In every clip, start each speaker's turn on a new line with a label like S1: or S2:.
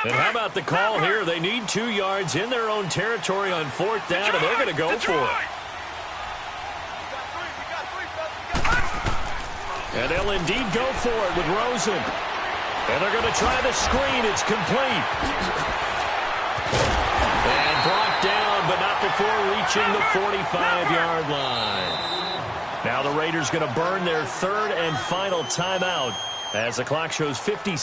S1: And how about the call here? They need 2 yards in their own territory on 4th down, and they're going to go for it. And they'll indeed go for it with Rosen. And they're going to try the screen. It's complete. And brought down, but not before reaching the 45-yard line. Now the Raiders going to burn their 3rd and final timeout as the clock shows 50.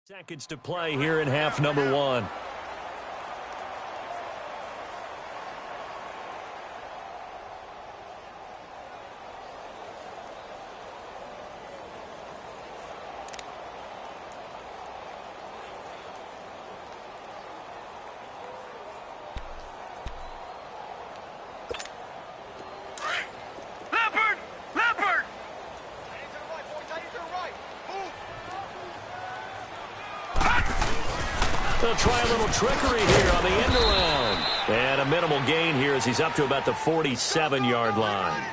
S1: Seconds to play here in half number 1. They'll try a little trickery here on the end around. And a minimal gain here as he's up to about the 47-yard line.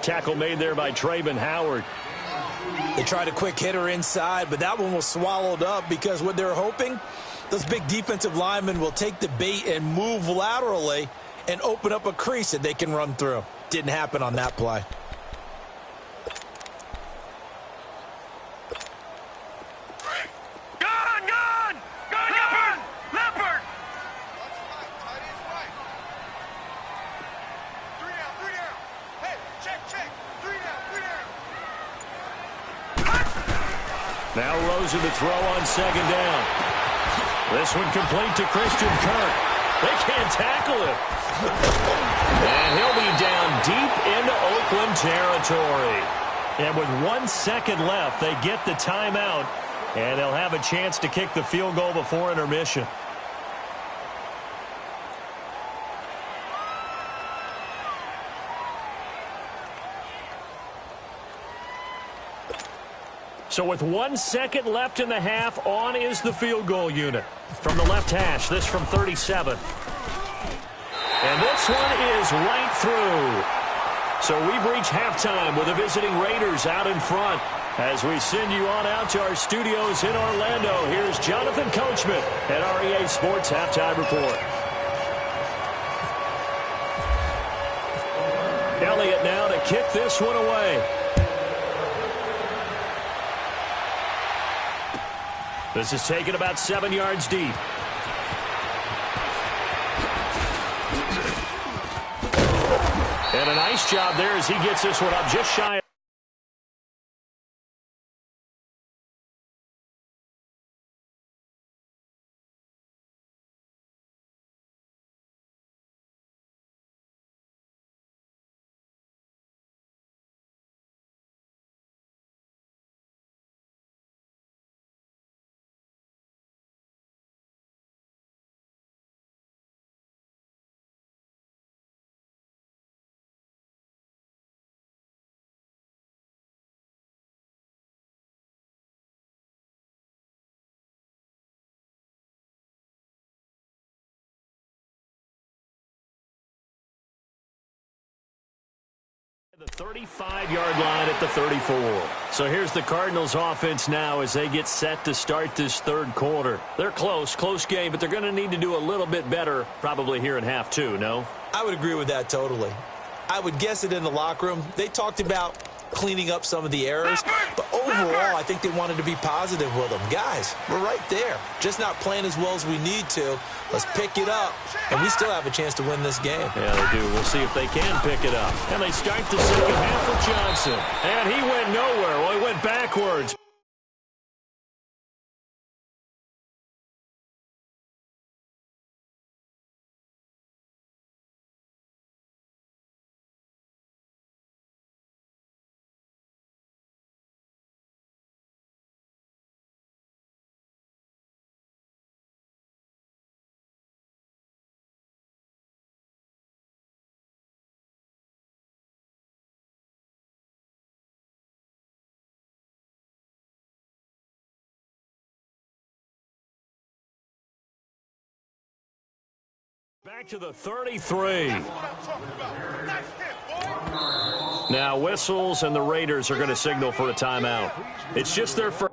S1: Tackle made there by Trayvon Howard.
S2: They tried a quick hitter inside, but that one was swallowed up because what they're hoping, those big defensive linemen will take the bait and move laterally and open up a crease that they can run through. Didn't happen on that play.
S1: Now Rosen to throw on 2nd down. This one complete to Christian Kirk. They can't tackle him. And he'll be down deep into Oakland territory. And with 1 second left, they get the timeout. And they'll have a chance to kick the field goal before intermission. So with 1 second left in the half, on is the field goal unit. From the left hash, this from 37. And this one is right through. So we've reached halftime with the visiting Raiders out in front. As we send you on out to our studios in Orlando, here's Jonathan Coachman at REA Sports Halftime Report. Elliott now to kick this one away. This is taken about 7 yards deep. And a nice job there as he gets this one up just shy. The 35-yard line at the 34. So here's the Cardinals offense now as they get set to start this 3rd quarter. They're close game, but they're going to need to do a little bit better probably here in half 2, no?
S2: I would agree with that totally. I would guess it in the locker room. They talked about cleaning up some of the errors, but overall I think they wanted to be positive with them. Guys, we're right there. Just not playing as well as we need to. Let's pick it up, and we still have a chance to win this game.
S1: Yeah, they do. We'll see if they can pick it up. And they start the second half with Johnson. And he went nowhere. Well, he went backwards. back to the 33. Now whistles, and the Raiders are going to signal for a timeout. It's just their first.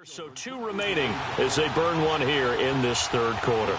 S1: So 2 remaining as they burn one here in this third quarter.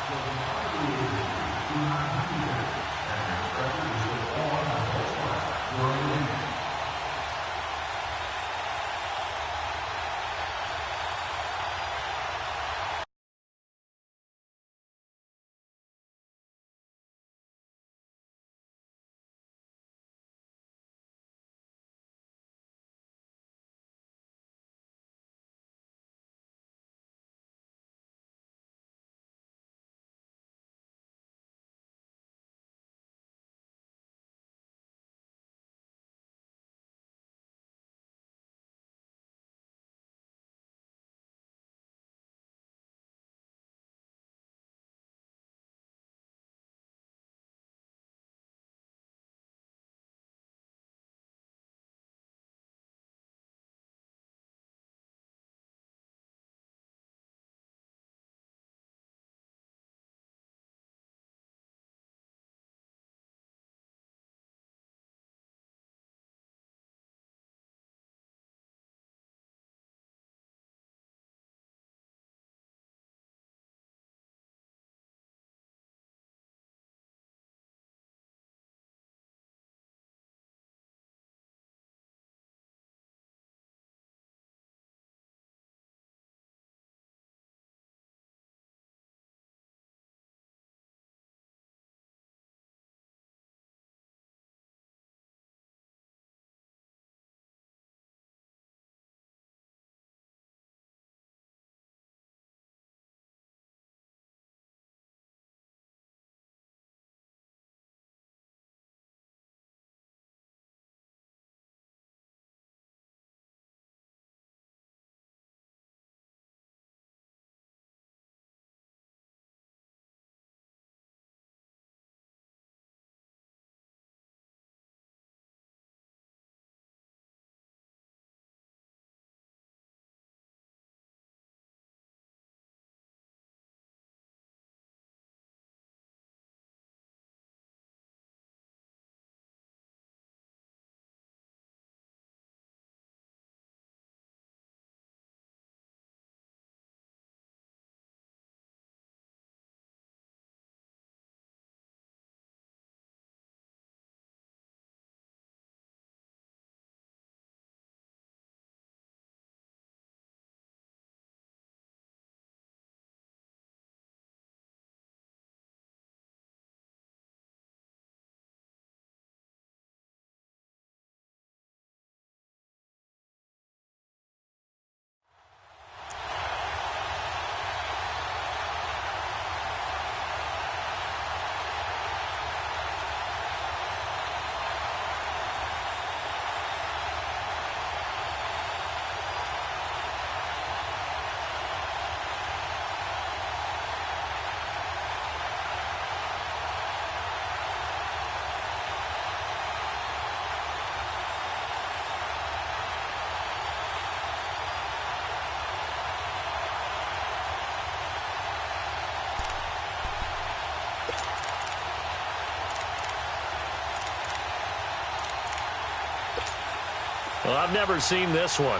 S1: Well, I've never seen this one.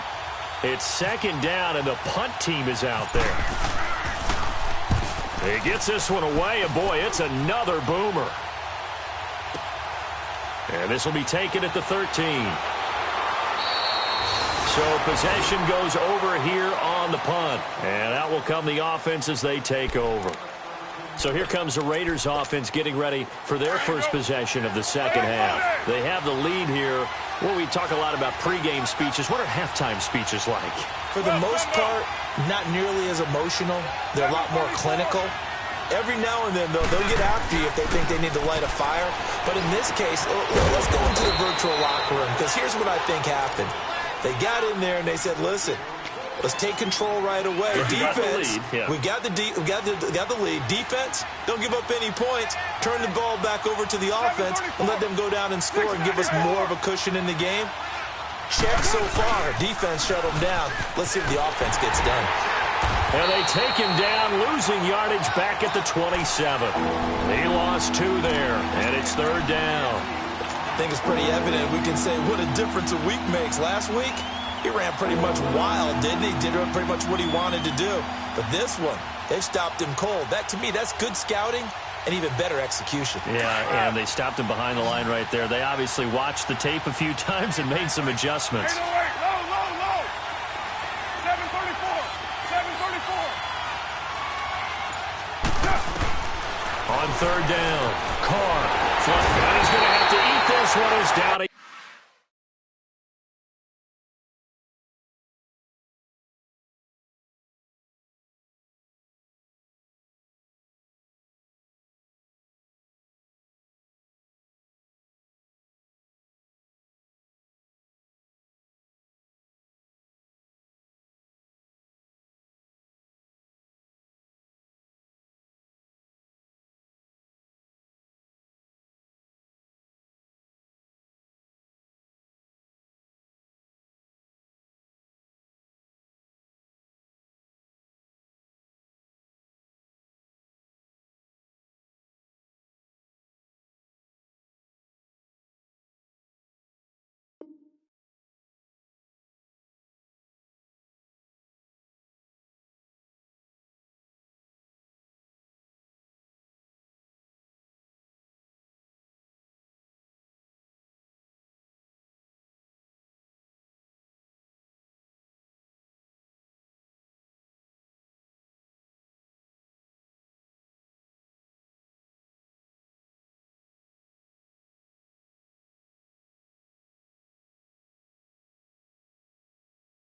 S1: It's second down, and the punt team is out there. He gets this one away, and boy, it's another boomer. And this will be taken at the 13. So possession goes over here on the punt. And out will come the offense as they take over. So here comes the Raiders offense getting ready for their first possession of the second half. They have the lead here. Well, we talk a lot about pregame speeches. What are halftime speeches like?
S2: For the most part, not nearly as emotional. They're a lot more clinical. Every now and then, though, they'll get after you if they think they need to light a fire. But in this case, let's go into the virtual locker room, because here's what I think happened. They got in there and they said, listen, let's take control right away. Defense, we got the lead. Defense, don't give up any points. Turn the ball back over to the offense and let them go down and score and give us more of a cushion in the game. Check so far. Defense shut them down. Let's see if the offense gets done.
S1: And they take him down, losing yardage back at the 27. He lost 2 there, and it's third down.
S2: I think it's pretty evident we can say what a difference a week makes. Last week, He ran pretty much wild, didn't he? Did pretty much what he wanted to do. But this one, they stopped him cold. That, to me, that's good scouting and even better execution.
S1: Yeah, and they stopped him behind the line right there. They obviously watched the tape a few times and made some adjustments.
S3: Low. 734. 734.
S1: On third down, Carr. And he's going to have to eat this one as down.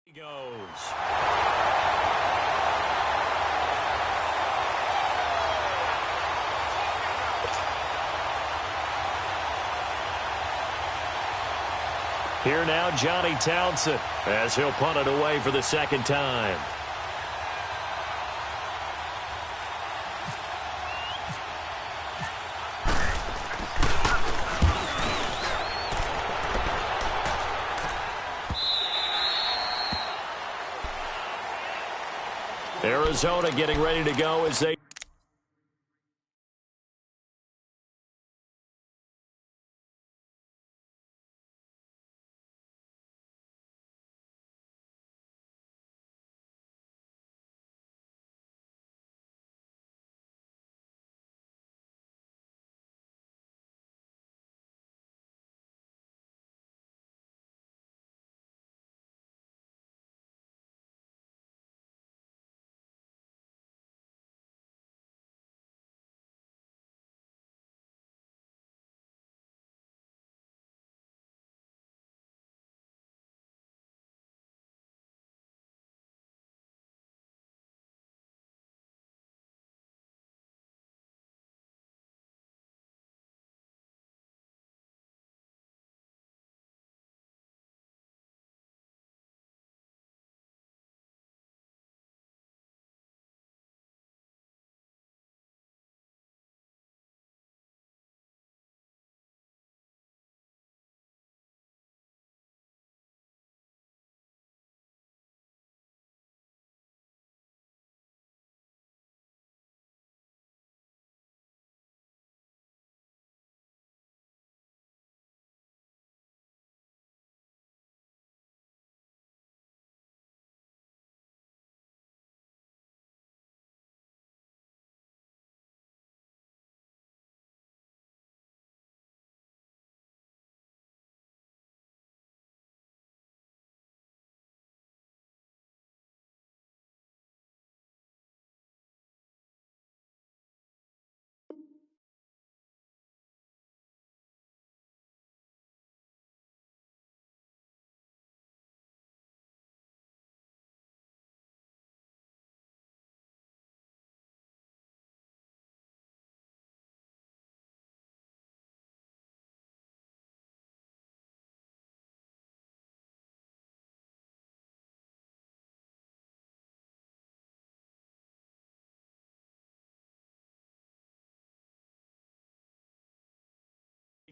S1: He goes. Here now, Johnny Townsend, as he'll punt it away for the second time. Arizona getting ready to go as they...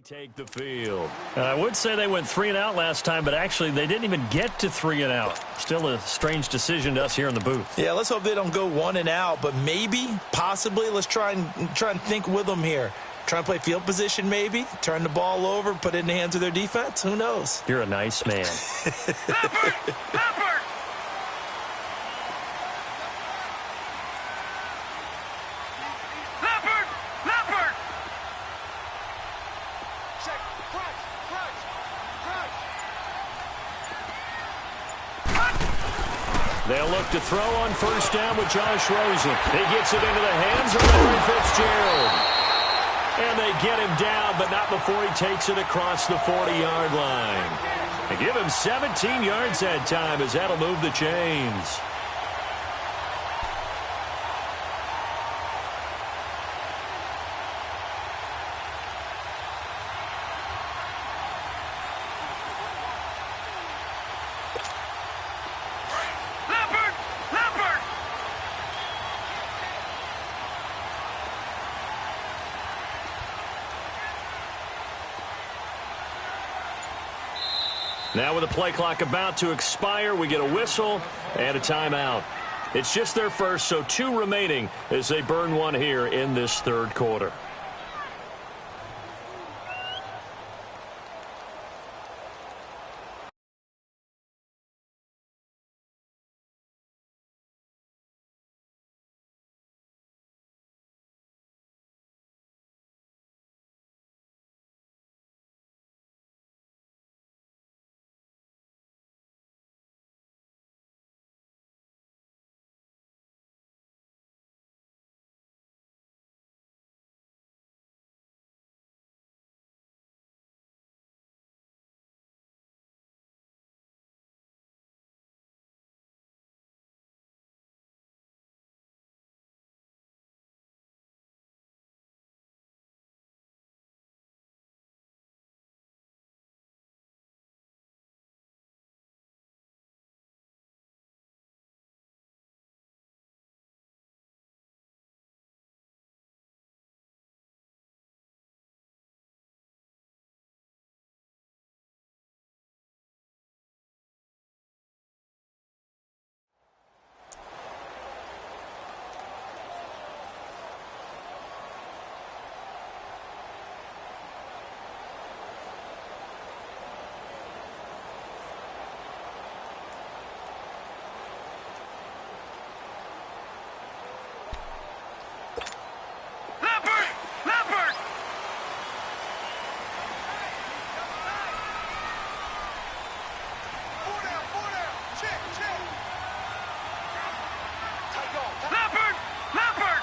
S1: take the field. And I would say they went 3 and out last time, but actually they didn't even get to 3 and out. Still a strange decision to us here in the booth.
S2: Yeah, let's hope they don't go 1 and out, but maybe, possibly, let's try and think with them here. Trying to play field position maybe, turn the ball over, put it in the hands of their defense. Who knows?
S1: You're a nice man.
S3: Leopard! Leopard! Leopard! Leopard! Check. Crunch! Crunch! Crunch!
S1: They'll look to throw on first down with Josh Rosen. He gets it into the hands of Larry Fitzgerald. And they get him down, but not before he takes it across the 40-yard line. They give him 17 yards that time, as that'll move the chains.
S3: Leopard! Leopard!
S1: Now with the play clock about to expire, we get a whistle and a timeout. It's just their first, so 2 remaining as they burn one here in this third quarter.
S3: Leopard! Leopard! Four down. Check, check. Leopard! Leopard!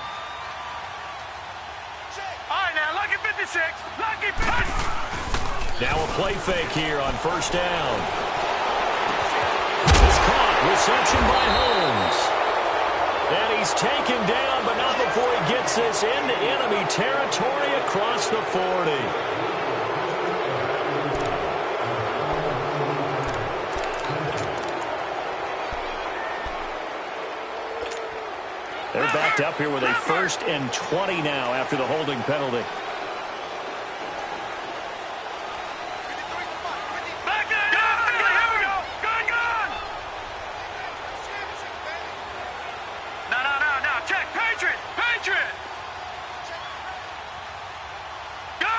S3: Check. All right, now, lucky 56. Lucky 56.
S1: Now a play fake here on first down. It's caught. Reception by Holmes. And he's taken down, but not before he gets this into enemy territory across the 40. They're backed up here with a 1st and 20 now after the holding penalty.
S3: Back there! Here we go! Gun! No. Check! Patriot! Patriot! Gun!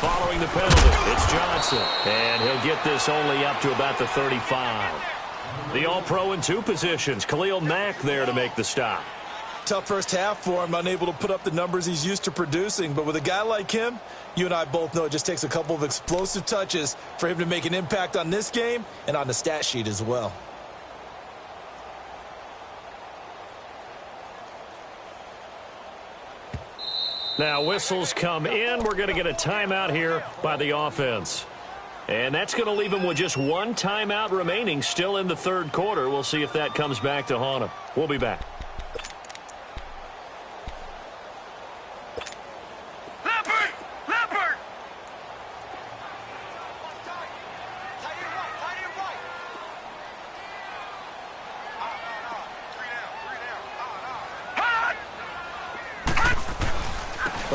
S1: Following the penalty, it's Johnson. And he'll get this only up to about the 35. The All-Pro in 2 positions. Khalil Mack there to make the stop.
S2: Tough first half for him, unable to put up the numbers he's used to producing. But with a guy like him, you and I both know it just takes a couple of explosive touches for him to make an impact on this game and on the stat sheet as well.
S1: Now whistles come in. We're going to get a timeout here by the offense. And that's going to leave him with just 1 timeout remaining still in the third quarter. We'll see if that comes back to haunt him. We'll be back.
S3: Leopard!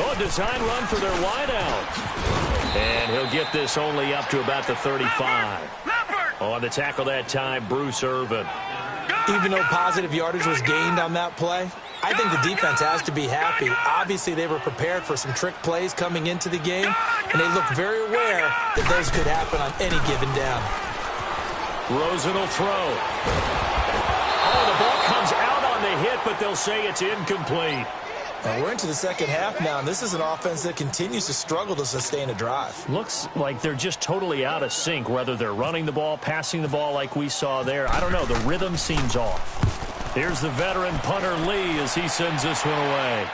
S1: Oh, design run for their wideout. And he'll get this only up to about the 35.
S3: Leopard!
S1: On the tackle that time, Bruce Irvin.
S3: Gun!
S2: Even though positive yardage was gained on that play, I think the defense has to be happy. Obviously, they were prepared for some trick plays coming into the game, and they looked very aware that those could happen on any given down.
S1: Rosen will throw. Oh, the ball comes out on the hit, but they'll say it's incomplete.
S2: And we're into the second half now, and this is an offense that continues to struggle to sustain a drive.
S1: Looks like they're just totally out of sync, whether they're running the ball, passing the ball like we saw there. I don't know. The rhythm seems off. Here's the veteran punter Lee as he sends this one away.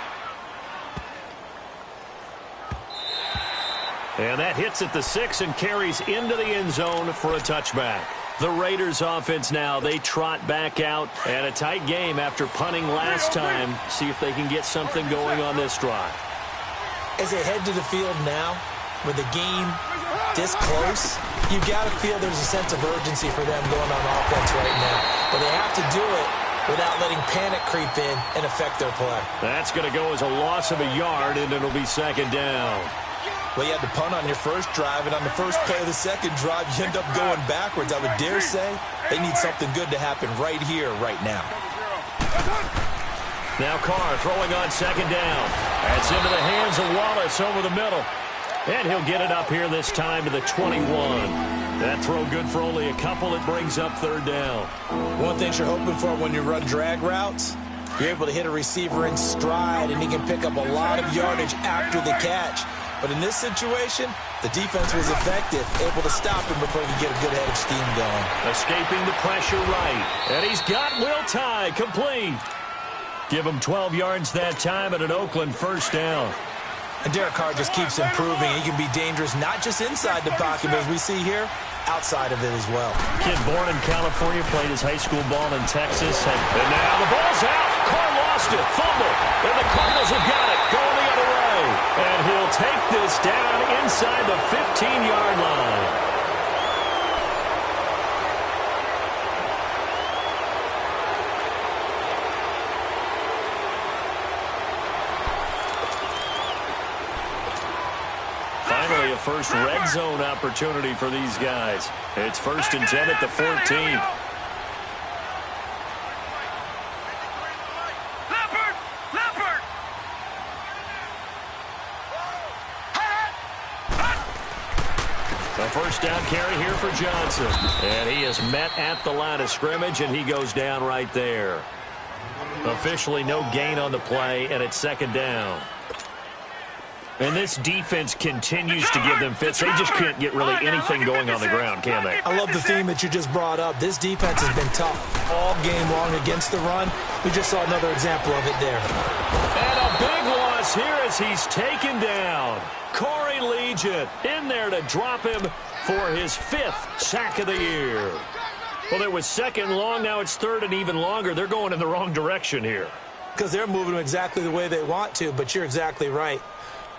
S1: And that hits at the 6 and carries into the end zone for a touchback. The Raiders offense now, they trot back out, and a tight game after punting last time. See if they can get something going on this drive.
S2: As they head to the field now, with the game this close, you got to feel there's a sense of urgency for them going on offense right now. But they have to do it without letting panic creep in and affect their play. That's
S1: going to go as a loss of a yard, and it'll be second down.
S2: Well, you had to punt on your first drive, and on the first play of the second drive, you end up going backwards. I would dare say they need something good to happen right here, right now.
S1: Now Carr throwing on second down. That's into the hands of Wallace over the middle. And he'll get it up here this time to the 21. That throw good for only a couple. It brings up third down.
S2: One thing you're hoping for when you run drag routes, you're able to hit a receiver in stride, and he can pick up a lot of yardage after the catch. But in this situation, the defense was effective, able to stop him before he could get a good head of steam going.
S1: Escaping the pressure right. And he's got Will Tye complete. Give him 12 yards that time at an Oakland first down.
S2: And Derek Carr just keeps improving. He can be dangerous not just inside the pocket, but as we see here, outside of it as well.
S1: Kid born in California, played his high school ball in Texas. And now the ball's out. Carr lost it. Fumble. And the Cardinals have got it. Going the other way. And he'll take this down inside the 15-yard line. Finally, a first red zone opportunity for these guys. It's 1st and 10 at the 14. A first down carry here for Johnson. And he is met at the line of scrimmage, and he goes down right there. Officially no gain on the play, and it's second down. And this defense continues to give them fits. They just can't get really anything going on the ground, can they?
S2: I love the theme that you just brought up. This defense has been tough all game long against the run. We just saw another example of it there.
S1: And a big loss here as he's taken down. Corey Legion in there to drop him for his 5th sack of the year. Well, it was second long. Now it's third and even longer. They're going in the wrong direction here.
S2: Because they're moving exactly the way they want to, but you're exactly right.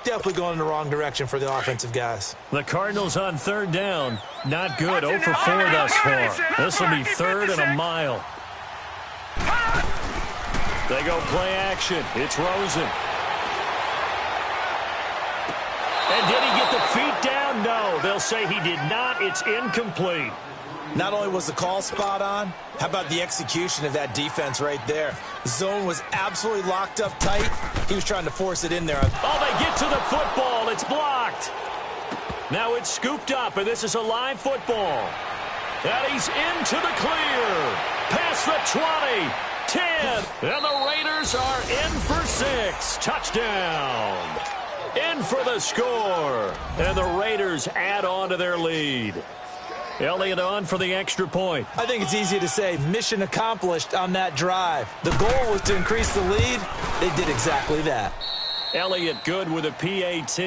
S2: Definitely going in the wrong direction for the offensive guys.
S1: The Cardinals on third down. Not good. 0 for 4 thus far. This will be third and a mile. They go play action. It's Rosen. And did he get the feet down? No. They'll say he did not. It's incomplete.
S2: Not only was the call spot on, how about the execution of that defense right there? The zone was absolutely locked up tight. He was trying to force it in there.
S1: Oh, they get to the football. It's blocked. Now it's scooped up, and this is a live football. And he's into the clear. Past the 20, 10, and the Raiders are in for 6. Touchdown. In for the score. And the Raiders add on to their lead. Elliott on for the extra point.
S2: I think it's easy to say mission accomplished on that drive. The goal was to increase the lead. They did exactly that.
S1: Elliott good with a PAT.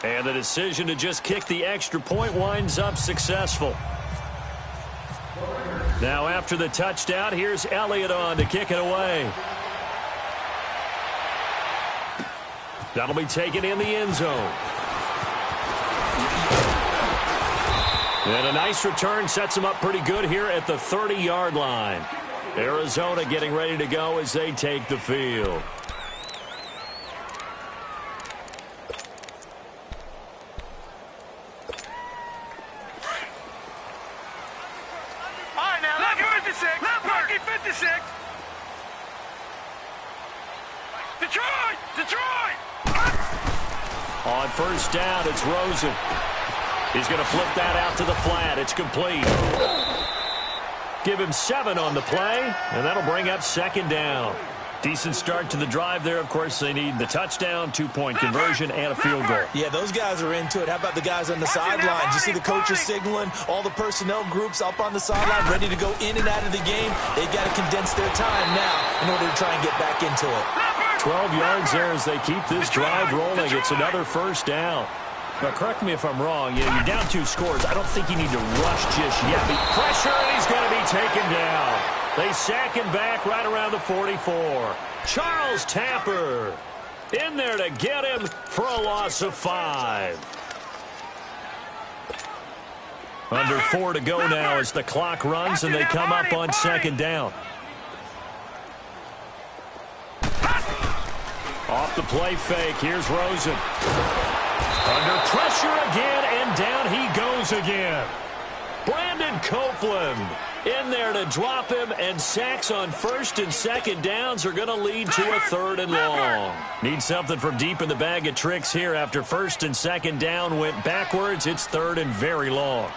S1: And the decision to just kick the extra point winds up successful. Now after the touchdown, here's Elliott on to kick it away. That'll be taken in the end zone. And a nice return sets them up pretty good here at the 30-yard line. Arizona getting ready to go as they take the field.
S3: All right, now, lucky 56. Lucky 56.
S1: first down. It's Rosen. He's going to flip that out to the flat. It's complete. Give him 7 on the play, and that'll bring up second down. Decent start to the drive there. Of course, they need the touchdown, 2-point conversion, and a field goal.
S2: Yeah, those guys are into it. How about the guys on the sidelines? You see the coaches signaling, all the personnel groups up on the sideline, ready to go in and out of the game. They've got to condense their time now in order to try and get back into it.
S1: 12 yards there as they keep this drive rolling. It's another first down. Now, correct me if I'm wrong. You're down 2 scores. I don't think you need to rush just yet. Pressure, and he's going to be taken down. They sack him back right around the 44. Charles Tapper in there to get him for a loss of 5. Under 4 to go now as the clock runs and they come up on second down. Off the play fake. Here's Rosen. Under pressure again, and down he goes again. Brandon Copeland in there to drop him, and sacks on first and second downs are going to lead to a 3rd and long. Need something from deep in the bag of tricks here. After first and second down went backwards, it's 3rd and very long.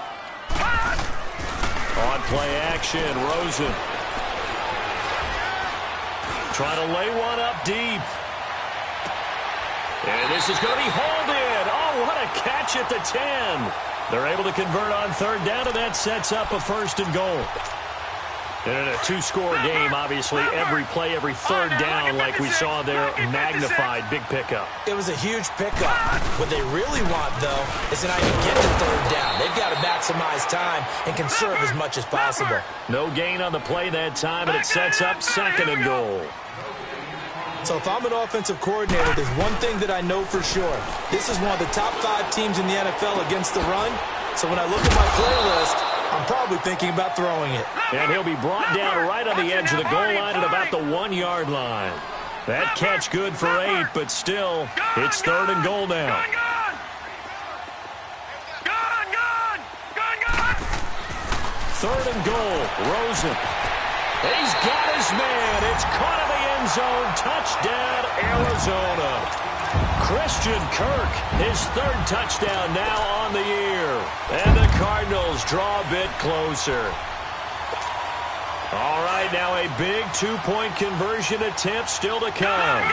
S1: On play action, Rosen. Trying to lay one up deep. And this is going to be hauled in. Oh, what a catch at the 10. They're able to convert on 3rd down, and that sets up a 1st and goal. And in a 2-score game, obviously, every play, every 3rd down, like we saw there, magnified. Big pickup.
S2: It was a huge pickup. What they really want, though, is to not even get to 3rd down. They've got to maximize time and conserve as much as possible.
S1: No gain on the play that time, and it sets up 2nd and goal.
S2: So if I'm an offensive coordinator, there's one thing that I know for sure. This is one of the top 5 teams in the NFL against the run. So when I look at my playlist, I'm probably thinking about throwing it.
S1: And he'll be brought down right on the edge of the goal line at about the 1-yard line. That catch good for 8, but still, it's 3rd and goal now. 3rd and goal, Rosen. He's got his man. It's caught in the end zone. Touchdown, Arizona. Christian Kirk, his 3rd touchdown now on the year. And the Cardinals draw a bit closer. All right, now a big 2-point conversion attempt still to come.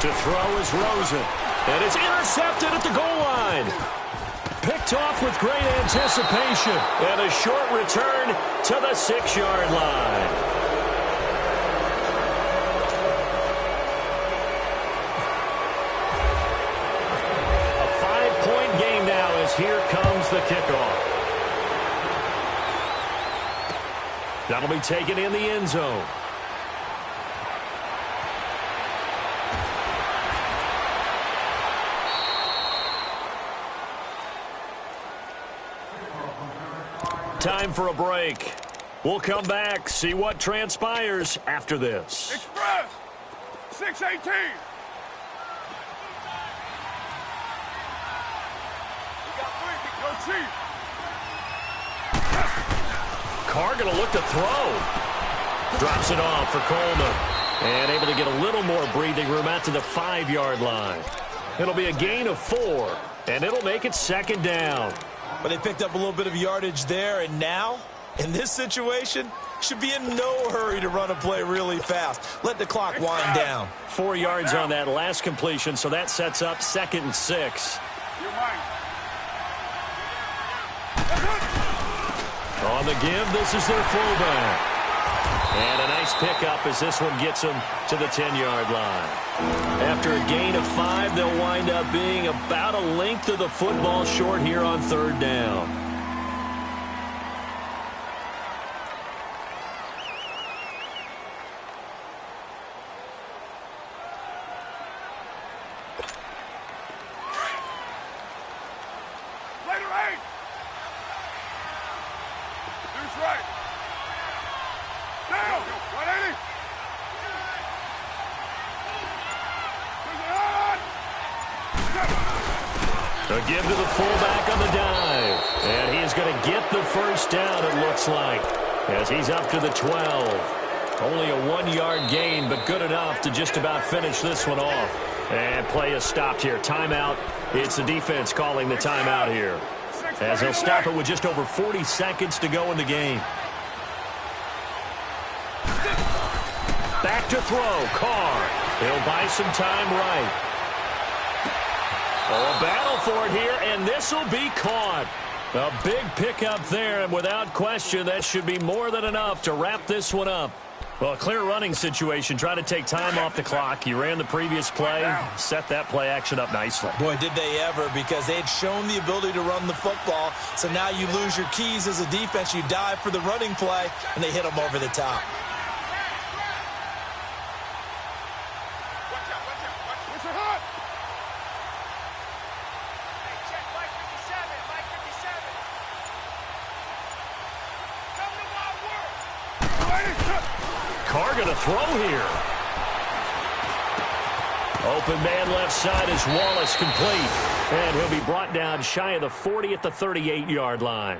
S1: To throw is Rosen. And it's intercepted at the goal line. Picked off with great anticipation. And a short return to the 6-yard line. A 5-point game now as here comes the kickoff. That'll be taken in the end zone. Time for a break. We'll come back, see what transpires after this.
S3: Express 618. We got 3. Go Chief.
S1: Carr going to look to throw. Drops it off for Coleman. And able to get a little more breathing room out to the 5-yard line. It'll be a gain of 4, and it'll make it 2nd down.
S2: But they picked up a little bit of yardage there, and now, in this situation, should be in no hurry to run a play really fast. Let the clock wind down.
S1: 4 yards on that last completion, so that sets up 2nd and 6. On the give, this is their fullback. And a nice pickup as this one gets them to the 10-yard line. After a gain of 5, they'll wind up being about a length of the football short here on 3rd down.
S3: Later 8. Deuce right. Down. 180.
S1: A give to the fullback on the dive. And he is going to get the first down, it looks like, as he's up to the 12. Only a 1-yard gain, but good enough to just about finish this one off. And play is stopped here. Timeout. It's the defense calling the timeout here, as they'll stop it with just over 40 seconds to go in the game. Back to throw. Carr. He'll buy some time right. Oh, a battle for it here, and this will be caught. A big pickup there, and without question, that should be more than enough to wrap this one up. Well, a clear running situation. Try to take time off the clock. He ran the previous play, set that play action up nicely.
S2: Boy, did they ever, because they had shown the ability to run the football. So now you lose your keys as a defense. You dive for the running play, and they hit them over the top.
S1: Carr gonna throw here. Open man left side is Wallace, complete. And he'll be brought down shy of the 40 at the 38-yard line.